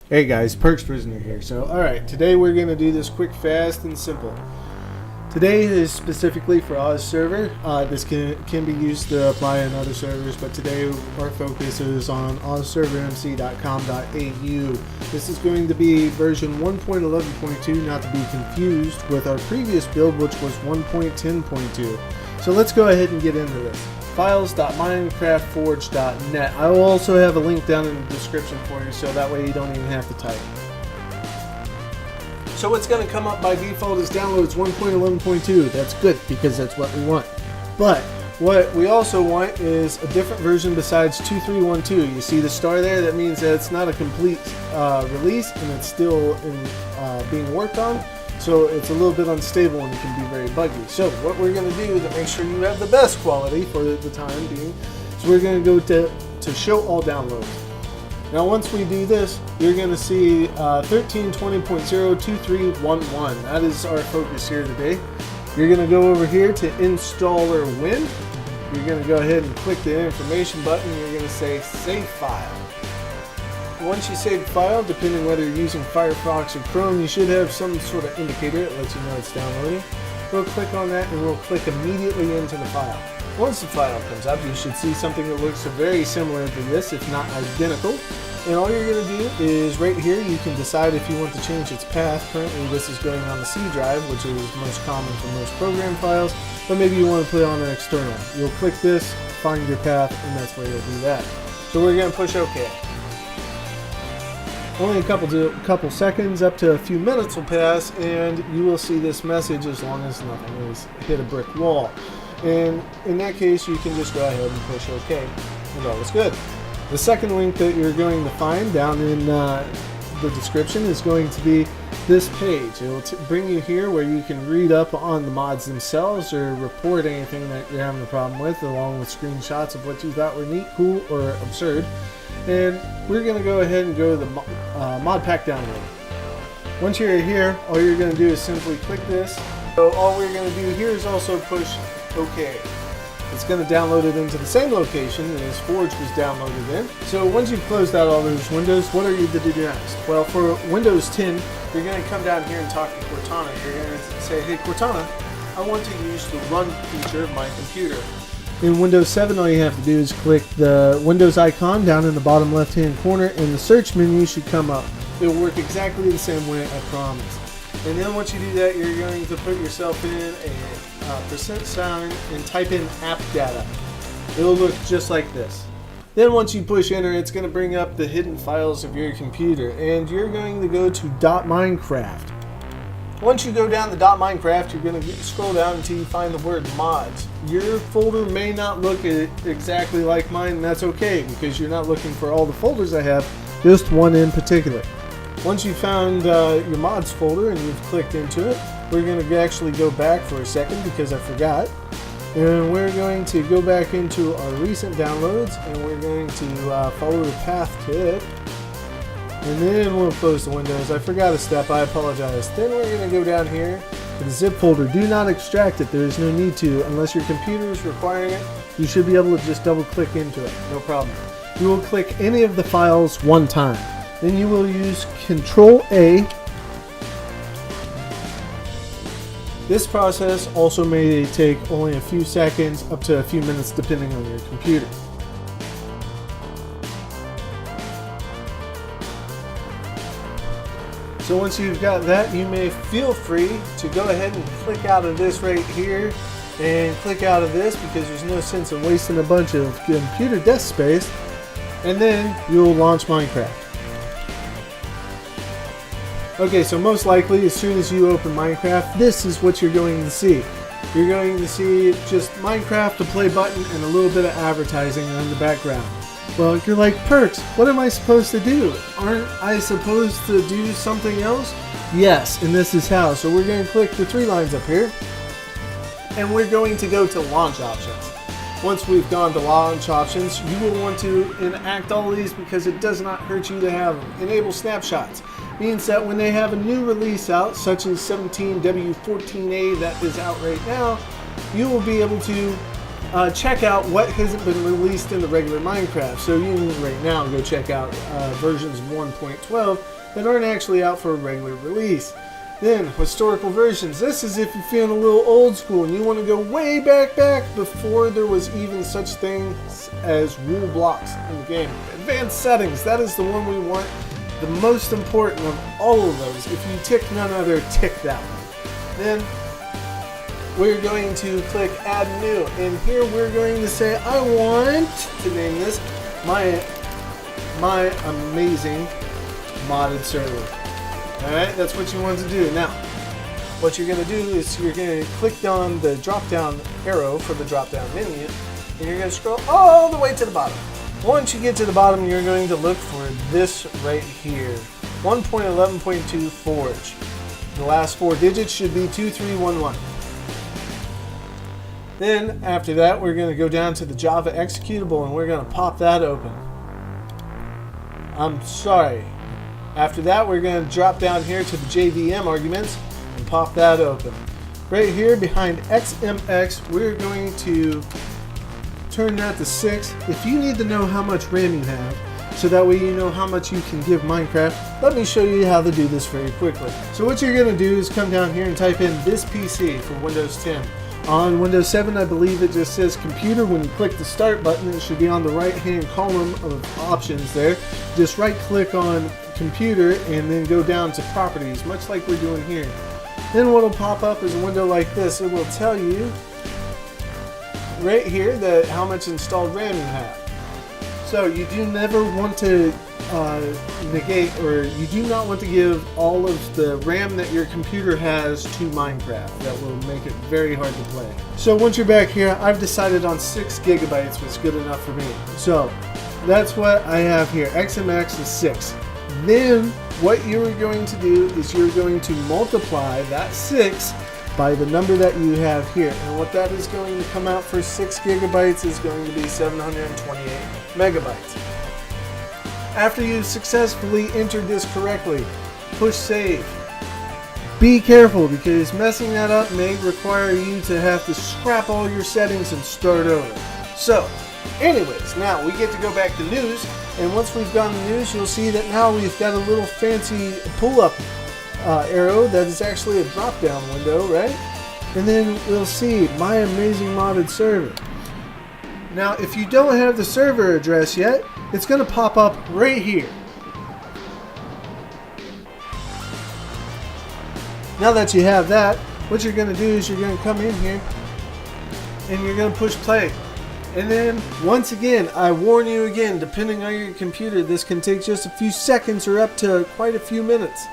Hey guys, Perksprisoner here. So, alright, today we're going to do this quick, fast, and simple. Today is specifically for OZServer. This can be used to apply in other servers, but today our focus is on OZServerMC.com.au. This is going to be version 1.11.2, not to be confused with our previous build, which was 1.10.2. So let's go ahead and get into this. Files.minecraftforge.net. I will also have a link down in the description for you, so that way you don't even have to type. So what's going to come up by default is downloads 1.11.2. That's good because that's what we want. But what we also want is a different version besides 2.3.1.2. You see the star there? That means that it's not a complete release and it's still being worked on. So it's a little bit unstable and it can be very buggy. So what we're going to do to make sure you have the best quality for the time being is we're going to go to show all downloads. Now once we do this, you're going to see 1320.02311. That is our focus here today. You're going to go over here to installer win. You're going to go ahead and click the information button. You're going to say save file. Once you save the file, depending whether you're using Firefox or Chrome, you should have some sort of indicator that lets you know it's downloading. We'll click on that and we'll click immediately into the file. Once the file comes up, you should see something that looks very similar to this, if not identical. And all you're going to do is right here, you can decide if you want to change its path. Currently this is going on the C drive, which is most common for most program files, but maybe you want to put it on an external. You'll click this, find your path, and that's where you'll do that. So we're going to push OK. Only a couple seconds, up to a few minutes will pass, and you will see this message as long as nothing has hit a brick wall. And in that case, you can just go ahead and push OK, and all is good. The second link that you're going to find down in the description is going to be this page. It will bring you here where you can read up on the mods themselves or report anything that you're having a problem with, along with screenshots of what you thought were neat, cool, or absurd. And we're going to go ahead and go to the mod pack download. Once you're here, all you're going to do is simply click this. So all we're going to do here is also push OK. It's going to download it into the same location as Forge was downloaded in. So once you've closed out all those windows, what are you to do next? Well, for Windows 10, you're going to come down here and talk to Cortana. You're going to say, hey Cortana, I want to use the run feature of my computer. In Windows 7, all you have to do is click the Windows icon down in the bottom left-hand corner, and the search menu should come up. It will work exactly the same way, I promise. And then once you do that, you're going to put yourself in a %sign and type in app data. It'll look just like this. Then once you push enter, it's going to bring up the hidden files of your computer, and you're going to go to .minecraft. Once you go down the .minecraft, you're going to scroll down until you find the word mods. Your folder may not look exactly like mine, and that's okay because you're not looking for all the folders I have, just one in particular. Once you've found your mods folder and you've clicked into it, we're going to actually go back for a second because I forgot. And we're going to go back into our recent downloads and we're going to follow the path to it. And then we'll close the windows. I forgot a step, I apologize. Then we're going to go down here to the zip folder. Do not extract it, there is no need to. Unless your computer is requiring it, you should be able to just double click into it, no problem. You will click any of the files one time. Then you will use Control-A. This process also may take only a few seconds up to a few minutes depending on your computer. So once you've got that, you may feel free to go ahead and click out of this right here and click out of this because there's no sense in wasting a bunch of computer desk space, and then you'll launch Minecraft. Okay, so most likely as soon as you open Minecraft, this is what you're going to see. You're going to see just Minecraft, the play button, and a little bit of advertising in the background. Well, you're like, Perks, what am I supposed to do? Aren't I supposed to do something else? Yes, and this is how. So we're going to click the three lines up here, and we're going to go to launch options. Once we've gone to launch options, you will want to enact all of these because it does not hurt you to have them. Enable snapshots. Means that when they have a new release out, such as 17W14A that is out right now, you will be able to check out what hasn't been released in the regular Minecraft. So you can right now go check out versions 1.12 that aren't actually out for a regular release. Then historical versions. This is if you're feeling a little old school and you want to go way back before there was even such things as rule blocks in the game. Advanced settings, that is the one we want, the most important of all of those. If you tick none other, tick that one. Then we're going to click add new, and here we're going to say I want to name this my amazing modded server. Alright, that's what you want to do. Now, what you're going to do is you're going to click on the drop down arrow for the drop down menu, and you're going to scroll all the way to the bottom. Once you get to the bottom, you're going to look for this right here, 1.11.2 Forge. The last 4 digits should be 2311. Then, after that, we're going to go down to the Java executable, and we're going to pop that open. I'm sorry. After that, we're going to drop down here to the JVM arguments and pop that open. Right here behind XMX, we're going to turn that to 6. If you need to know how much RAM you have, so that way you know how much you can give Minecraft, let me show you how to do this very quickly. So what you're going to do is come down here and type in this PC for Windows 10. On Windows 7, I believe it just says computer. When you click the start button, it should be on the right hand column of options there. Just right click on computer and then go down to properties, much like we're doing here. Then what will pop up is a window like this. It will tell you right here that how much installed RAM you have. So you do never want to negate, or you do not want to give all of the RAM that your computer has to Minecraft. That will make it very hard to play. So once you're back here, I've decided on 6 gigabytes was good enough for me. So that's what I have here. XMX is 6. Then what you're going to do is you're going to multiply that 6 by the number that you have here. And what that is going to come out for 6 gigabytes is going to be 728 megabytes. After you've successfully entered this correctly, push save. Be careful, because messing that up may require you to have to scrap all your settings and start over. So, anyways, now we get to go back to news, and once we've gone to news, you'll see that now we've got a little fancy pull-up arrow that is actually a drop-down window, right? And then we'll see my amazing modded server. Now, if you don't have the server address yet, it's going to pop up right here. Now that you have that, what you're going to do is you're going to come in here and you're going to push play. And then, once again, I warn you again, depending on your computer, this can take just a few seconds or up to quite a few minutes.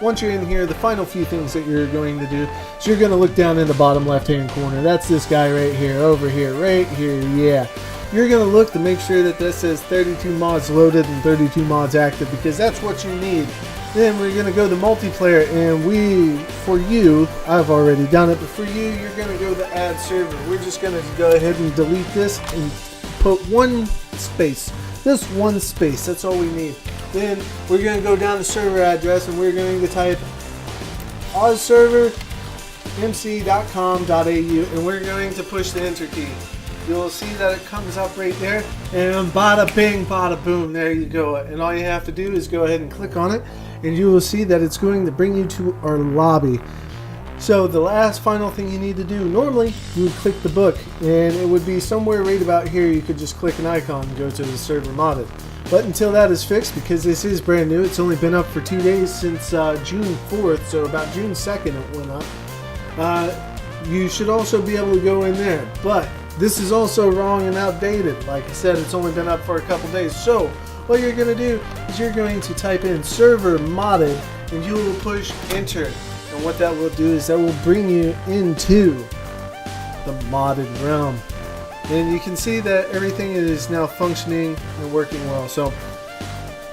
Once you're in here, the final few things that you're going to do is you're going to look down in the bottom left hand corner. That's this guy right here, over here, right here, yeah. You're going to look to make sure that this says 32 mods loaded and 32 mods active, because that's what you need. Then we're going to go to multiplayer, and for you, I've already done it, but for you, you're going to go to add server. We're just going to go ahead and delete this and put one space. Just one space, that's all we need. Then we're going to go down to server address, and we're going to type OZServer.mc.com.au, and we're going to push the enter key. You'll see that it comes up right there, and bada bing, bada boom, there you go. And all you have to do is go ahead and click on it, and you will see that it's going to bring you to our lobby. So the last final thing you need to do, normally you would click the book, and it would be somewhere right about here. You could just click an icon and go to the server modded. But until that is fixed, because this is brand new, it's only been up for 2 days since June 4th, so about June 2nd it went up. You should also be able to go in there, but this is also wrong and outdated. Like I said, it's only been up for a couple days. So what you're going to do is you're going to type in server modded, and you will push enter. And what that will do is that will bring you into the modded realm. And you can see that everything is now functioning and working well. So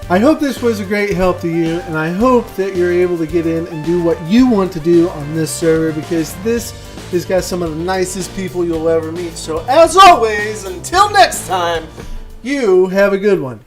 I hope this was a great help to you, and I hope that you're able to get in and do what you want to do on this server, because this has got some of the nicest people you'll ever meet. So as always, until next time, you have a good one.